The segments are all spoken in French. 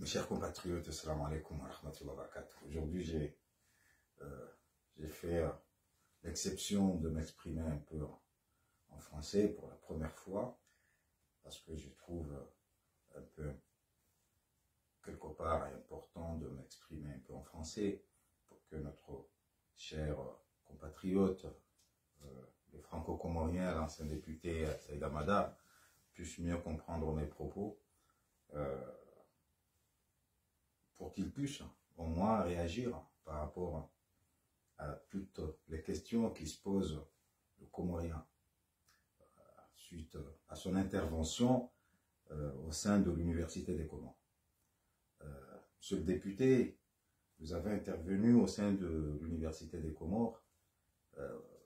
Mes chers compatriotes, assalamu alaikum wa rahmatullahi wa barakatuh. Aujourd'hui, j'ai fait l'exception de m'exprimer un peu en français pour la première fois, parce que je trouve un peu, quelque part, important de m'exprimer un peu en français pour que notre cher compatriote, le franco-comorien, l'ancien député Saïd Hamada, puisse mieux comprendre mes propos. Pour qu'il puisse au moins réagir par rapport à toutes les questions qui se posent le Comorien suite à son intervention au sein de l'Université des Comores. Monsieur le député, vous avez intervenu au sein de l'Université des Comores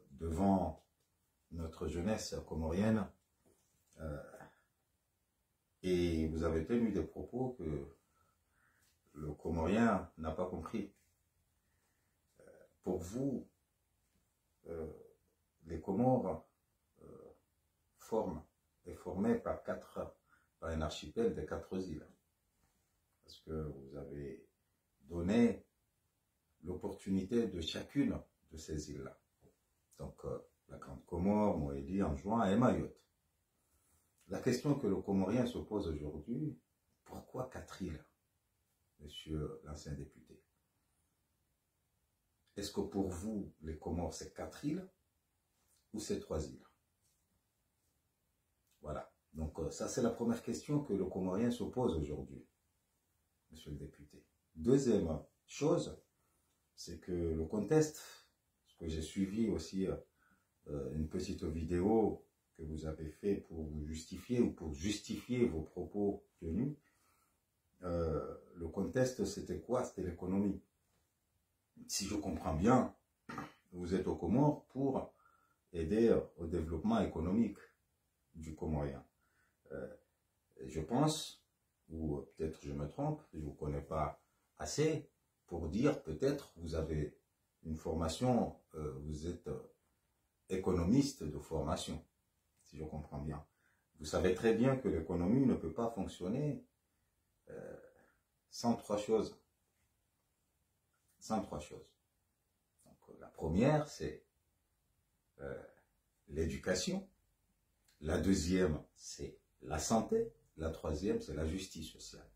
devant notre jeunesse comorienne et vous avez tenu des propos que le Comorien n'a pas compris. Pour vous, les Comores est formé par un archipel de 4 îles. Parce que vous avez donné l'opportunité de chacune de ces îles-là. Donc, la Grande Comore, Moélie, Anjouan et Mayotte. La question que le Comorien se pose aujourd'hui, pourquoi 4 îles? Monsieur l'ancien député. Est-ce que pour vous, les Comores, c'est 4 îles ou c'est 3 îles? Voilà. Donc, ça, c'est la première question que le Comorien se pose aujourd'hui, monsieur le député. Deuxième chose, c'est que le contexte, ce que j'ai suivi aussi une petite vidéo que vous avez fait pour vous justifier ou pour justifier vos propos tenus. Le contexte, c'était quoi? C'était l'économie. Si je comprends bien, vous êtes aux Comores pour aider au développement économique du Comorien. Je pense, ou peut-être je me trompe, je ne vous connais pas assez, pour dire peut-être vous avez une formation, vous êtes économiste de formation, si je comprends bien. Vous savez très bien que l'économie ne peut pas fonctionner sans 3 choses. Sans 3 choses. Donc, la première, c'est l'éducation. La deuxième, c'est la santé. La troisième, c'est la justice sociale.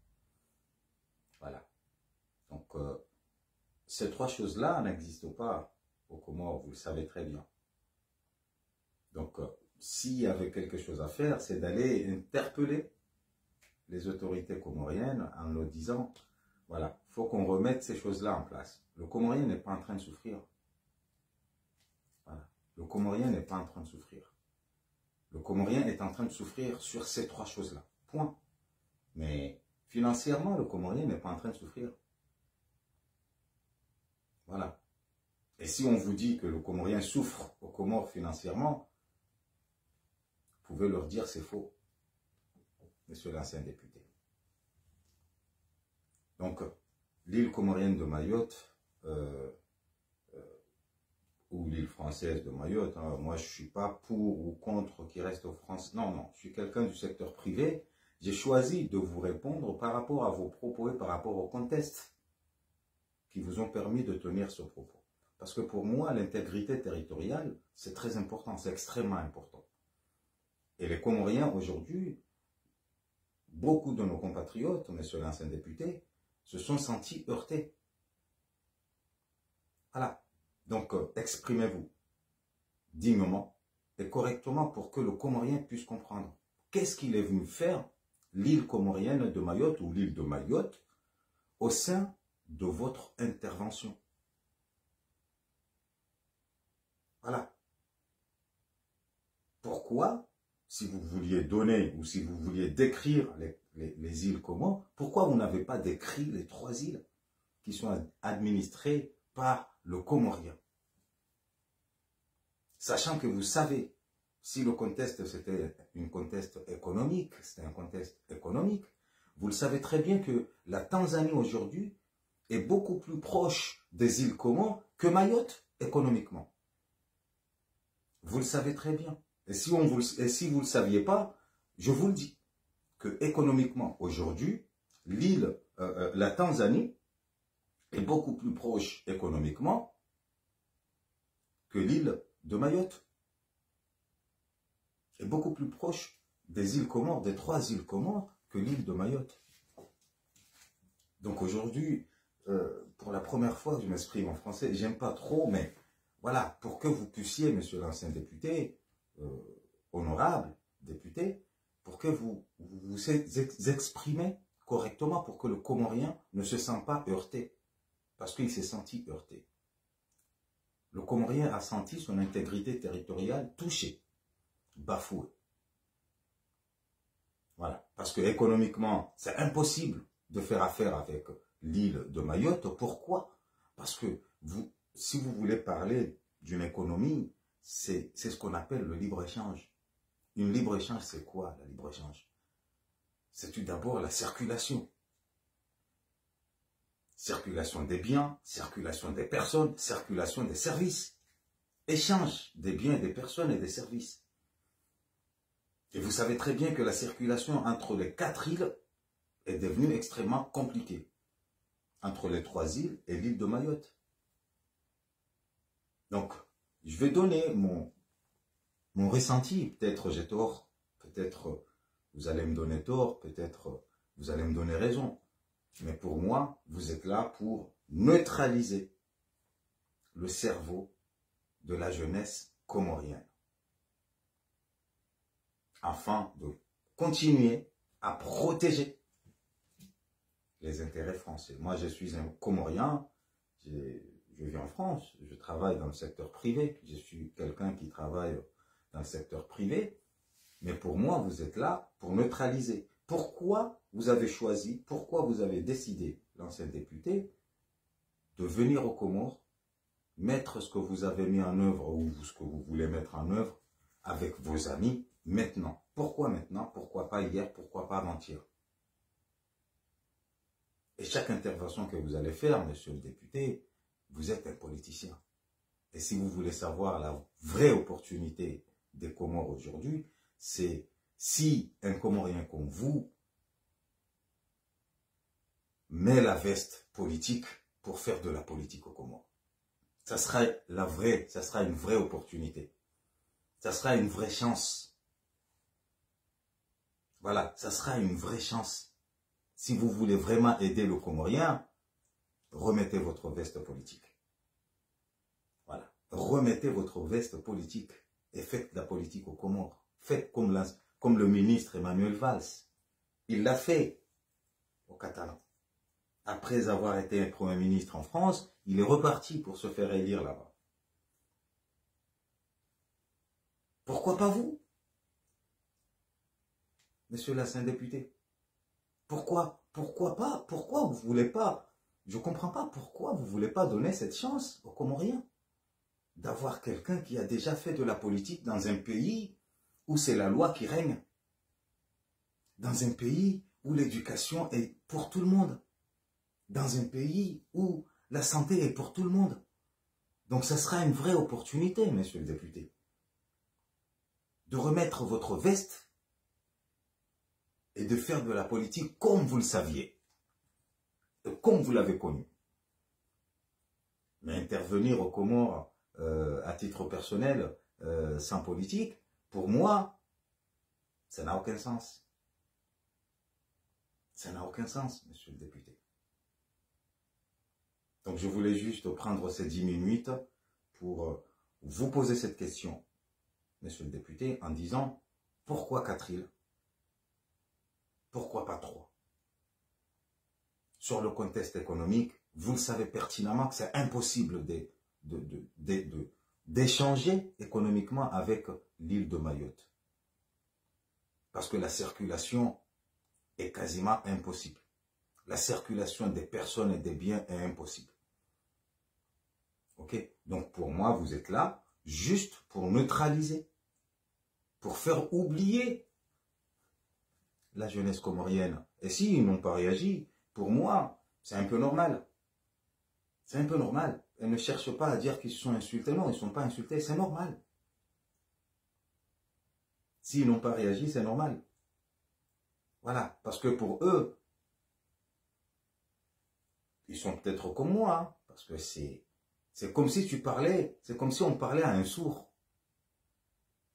Voilà. Donc, ces 3 choses-là n'existent pas aux Comores, vous le savez très bien. Donc, s'il y avait quelque chose à faire, c'est d'aller interpeller les autorités comoriennes en leur disant, voilà, il faut qu'on remette ces choses-là en place. Le Comorien n'est pas en train de souffrir. Voilà. Le Comorien n'est pas en train de souffrir. Le Comorien est en train de souffrir sur ces 3 choses-là. Point. Mais financièrement, le Comorien n'est pas en train de souffrir. Voilà. Et si on vous dit que le Comorien souffre aux Comores financièrement, vous pouvez leur dire c'est faux. Monsieur l'ancien député. Donc, l'île comorienne de Mayotte, ou l'île française de Mayotte, hein, moi je ne suis pas pour ou contre qui reste aux France. Non, non, je suis quelqu'un du secteur privé. J'ai choisi de vous répondre par rapport à vos propos et par rapport au contexte qui vous ont permis de tenir ce propos. Parce que pour moi, l'intégrité territoriale, c'est très important, c'est extrêmement important. Et les Comoriens aujourd'hui, beaucoup de nos compatriotes, monsieur l'ancien député, se sont sentis heurtés. Voilà. Donc, exprimez-vous dignement et correctement pour que le Comorien puisse comprendre. Qu'est-ce qu'il est venu faire, l'île comorienne de Mayotte ou l'île de Mayotte, au sein de votre intervention? Voilà. Pourquoi, si vous vouliez donner ou si vous vouliez décrire les îles Comores, pourquoi vous n'avez pas décrit les 3 îles qui sont administrées par le Comorien? Sachant que vous savez, si le contexte c'était un contexte économique, vous le savez très bien que la Tanzanie aujourd'hui est beaucoup plus proche des îles Comores que Mayotte économiquement. Vous le savez très bien. Et si vous ne le saviez pas, je vous le dis, que économiquement, aujourd'hui, la Tanzanie est beaucoup plus proche économiquement que l'île de Mayotte. Est beaucoup plus proche des îles Comores, des 3 îles Comores, que l'île de Mayotte. Donc aujourd'hui, pour la première fois, je m'exprime en français, j'aime pas trop, mais voilà, pour que vous puissiez, monsieur l'ancien député, honorable député, pour que vous vous exprimez correctement, pour que le Comorien ne se sente pas heurté, parce qu'il s'est senti heurté. Le Comorien a senti son intégrité territoriale touchée, bafouée. Voilà, parce que économiquement, c'est impossible de faire affaire avec l'île de Mayotte. Pourquoi? Parce que si vous voulez parler d'une économie, c'est ce qu'on appelle le libre-échange. Une libre-échange, c'est quoi la libre-échange? C'est tout d'abord la circulation. Circulation des biens, circulation des personnes, circulation des services. Échange des biens, des personnes et des services. Et vous savez très bien que la circulation entre les 4 îles est devenue extrêmement compliquée. Entre les 3 îles et l'île de Mayotte. Donc, je vais donner mon ressenti. Peut-être j'ai tort, peut-être vous allez me donner tort, peut-être vous allez me donner raison. Mais pour moi, vous êtes là pour neutraliser le cerveau de la jeunesse comorienne. Afin de continuer à protéger les intérêts français. Moi, je suis un Comorien, je vis en France, je travaille dans le secteur privé, je suis quelqu'un qui travaille dans le secteur privé, mais pour moi, vous êtes là pour neutraliser. Pourquoi vous avez choisi, pourquoi vous avez décidé, l'ancien député, de venir aux Comores, mettre ce que vous avez mis en œuvre ou ce que vous voulez mettre en œuvre avec vos amis maintenant? Pourquoi maintenant? Pourquoi pas hier? Pourquoi pas avant-hier? Et chaque intervention que vous allez faire, monsieur le député, vous êtes un politicien. Et si vous voulez savoir la vraie opportunité des Comores aujourd'hui, c'est si un Comorien comme vous met la veste politique pour faire de la politique aux Comores. Ça sera une vraie opportunité. Ça sera une vraie chance. Voilà, ça sera une vraie chance. Si vous voulez vraiment aider le Comorien, remettez votre veste politique. Voilà. Remettez votre veste politique et faites de la politique aux Comores. Faites comme le ministre Emmanuel Valls. Il l'a fait aux Catalans. Après avoir été un Premier ministre en France, il est reparti pour se faire élire là-bas. Pourquoi pas vous, monsieur l'ancien député? Pourquoi pas? Pourquoi vous voulez pas? Je ne comprends pas pourquoi vous ne voulez pas donner cette chance aux Comoriens d'avoir quelqu'un qui a déjà fait de la politique dans un pays où c'est la loi qui règne. Dans un pays où l'éducation est pour tout le monde. Dans un pays où la santé est pour tout le monde. Donc ça sera une vraie opportunité, monsieur le député, de remettre votre veste et de faire de la politique comme vous le saviez, et comme vous l'avez connu. Mais intervenir aux Comores à titre personnel, sans politique, pour moi, ça n'a aucun sens. Ça n'a aucun sens, monsieur le député. Donc je voulais juste prendre ces 10 minutes pour vous poser cette question, monsieur le député, en disant, pourquoi 4 îles? Pourquoi pas 3? Sur le contexte économique, vous le savez pertinemment que c'est impossible d'échanger économiquement avec l'île de Mayotte. Parce que la circulation est quasiment impossible. La circulation des personnes et des biens est impossible. Ok? Donc pour moi, vous êtes là juste pour neutraliser, pour faire oublier la jeunesse comorienne. Et s'ils n'ont pas réagi, pour moi, c'est un peu normal. C'est un peu normal. Elles ne cherchent pas à dire qu'ils se sont insultés. Non, ils ne sont pas insultés, c'est normal. S'ils n'ont pas réagi, c'est normal. Voilà, parce que pour eux, ils sont peut-être comme moi, hein, parce que c'est comme si tu parlais, c'est comme si on parlait à un sourd.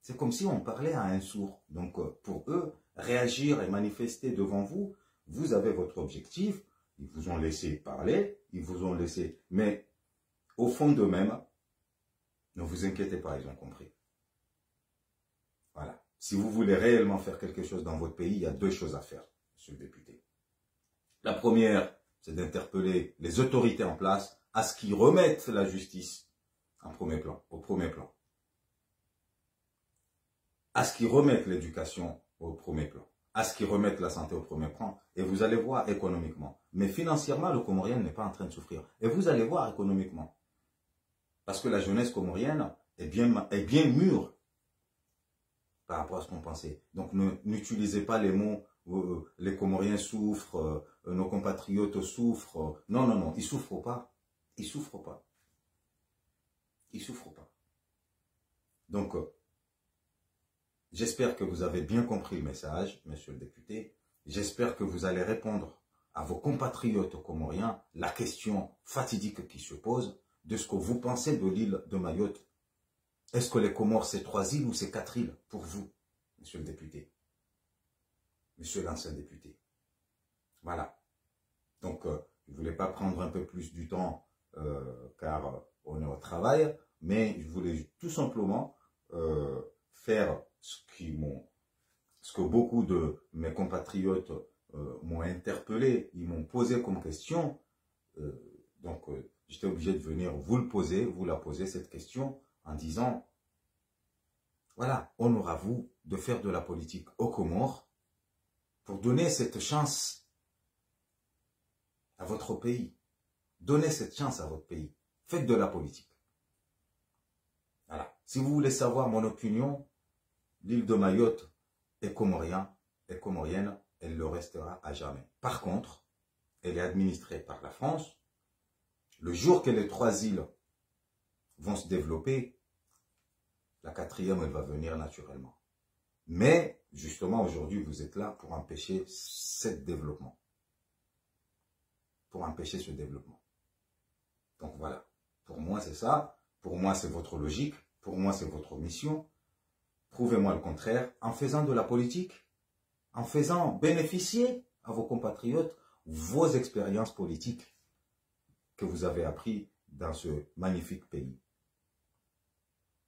C'est comme si on parlait à un sourd. Donc, pour eux, réagir et manifester devant vous, vous avez votre objectif, ils vous ont laissé parler, ils vous ont laissé... Mais, au fond d'eux-mêmes, ne vous inquiétez pas, ils ont compris. Voilà. Si vous voulez réellement faire quelque chose dans votre pays, il y a deux choses à faire, monsieur le député. La première, c'est d'interpeller les autorités en place à ce qu'ils remettent la justice au premier plan. À ce qu'ils remettent l'éducation au premier plan. À ce qu'ils remettent la santé au premier plan. Et vous allez voir économiquement. Mais financièrement, le Comorien n'est pas en train de souffrir. Et vous allez voir économiquement. Parce que la jeunesse comorienne est bien mûre par rapport à ce qu'on pensait. Donc n'utilisez pas les mots les Comoriens souffrent, nos compatriotes souffrent. Non, non, non, ils ne souffrent pas. Ils ne souffrent pas. Ils ne souffrent pas. Donc, j'espère que vous avez bien compris le message, monsieur le député. J'espère que vous allez répondre à vos compatriotes comoriens la question fatidique qui se pose de ce que vous pensez de l'île de Mayotte. Est-ce que les Comores, c'est 3 îles ou c'est 4 îles pour vous, monsieur le député? Monsieur l'ancien député. Voilà. Donc, je ne voulais pas prendre un peu plus du temps car on est au travail, mais je voulais tout simplement faire ce que beaucoup de mes compatriotes m'ont interpellé, ils m'ont posé comme question. Donc, j'étais obligé de venir vous la poser cette question en disant, voilà, honneur à vous de faire de la politique aux Comores pour donner cette chance à votre pays. Donnez cette chance à votre pays. Faites de la politique. Voilà. Si vous voulez savoir mon opinion, l'île de Mayotte est comorienne, elle le restera à jamais. Par contre, elle est administrée par la France. Le jour que les 3 îles vont se développer, la 4e, elle va venir naturellement. Mais, justement, aujourd'hui, vous êtes là pour empêcher ce développement. Pour empêcher ce développement. Donc voilà. Pour moi, c'est ça. Pour moi, c'est votre logique. Pour moi, c'est votre mission. Prouvez-moi le contraire en faisant de la politique, en faisant bénéficier à vos compatriotes vos expériences politiques que vous avez apprises dans ce magnifique pays,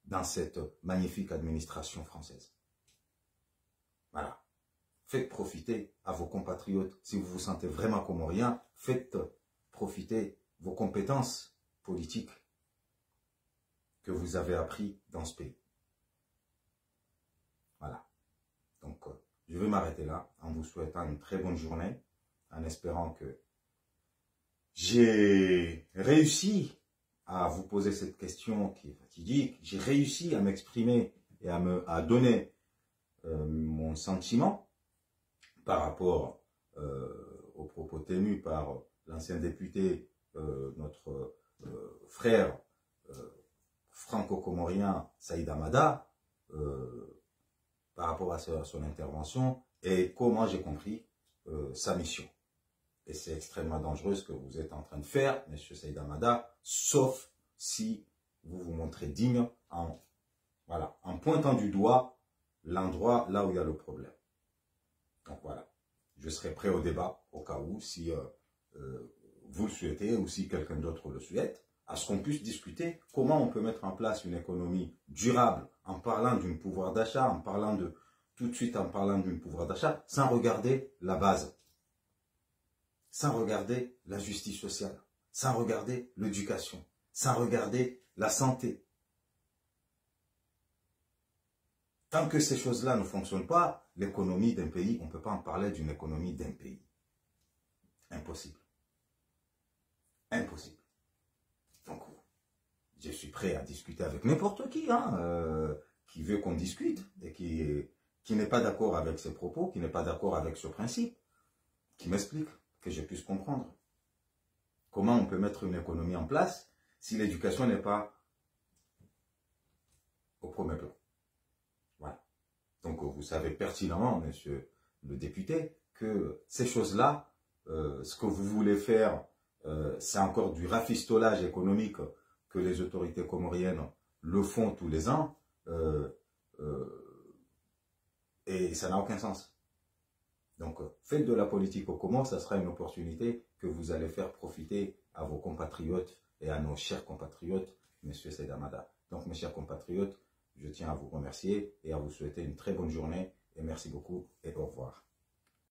dans cette magnifique administration française. Voilà. Faites profiter à vos compatriotes, si vous vous sentez vraiment comorien, faites profiter vos compétences politiques que vous avez apprises dans ce pays. Voilà. Donc, je vais m'arrêter là en vous souhaitant une très bonne journée, en espérant que j'ai réussi à vous poser cette question qui est fatidique. J'ai réussi à m'exprimer et à donner mon sentiment par rapport aux propos tenus par l'ancien député, notre frère franco-comorien Saïd Hamada, par rapport à son intervention et comment j'ai compris sa mission. Et c'est extrêmement dangereux ce que vous êtes en train de faire, M. Saïd Hamada, sauf si vous vous montrez digne en pointant du doigt l'endroit là où il y a le problème. Donc voilà, je serai prêt au débat au cas où, si vous le souhaitez ou si quelqu'un d'autre le souhaite, à ce qu'on puisse discuter comment on peut mettre en place une économie durable en parlant d'un pouvoir d'achat, en parlant d'un pouvoir d'achat, sans regarder la base, sans regarder la justice sociale, sans regarder l'éducation, sans regarder la santé. Tant que ces choses-là ne fonctionnent pas, l'économie d'un pays, on ne peut pas en parler d'une économie d'un pays. Impossible. Impossible. Donc, je suis prêt à discuter avec n'importe qui, qui veut qu'on discute et qui n'est pas d'accord avec ses propos, qui n'est pas d'accord avec ce principe, qui m'explique, que je puisse comprendre. Comment on peut mettre une économie en place si l'éducation n'est pas au premier plan. Voilà. Donc, vous savez pertinemment, monsieur le député, que ces choses-là, ce que vous voulez faire c'est encore du rafistolage économique que les autorités comoriennes le font tous les ans. Et ça n'a aucun sens. Donc, faites de la politique aux Comores, ça sera une opportunité que vous allez faire profiter à vos compatriotes et à nos chers compatriotes, M. Saïd Hamada. Donc, mes chers compatriotes, je tiens à vous remercier et à vous souhaiter une très bonne journée et merci beaucoup et au revoir.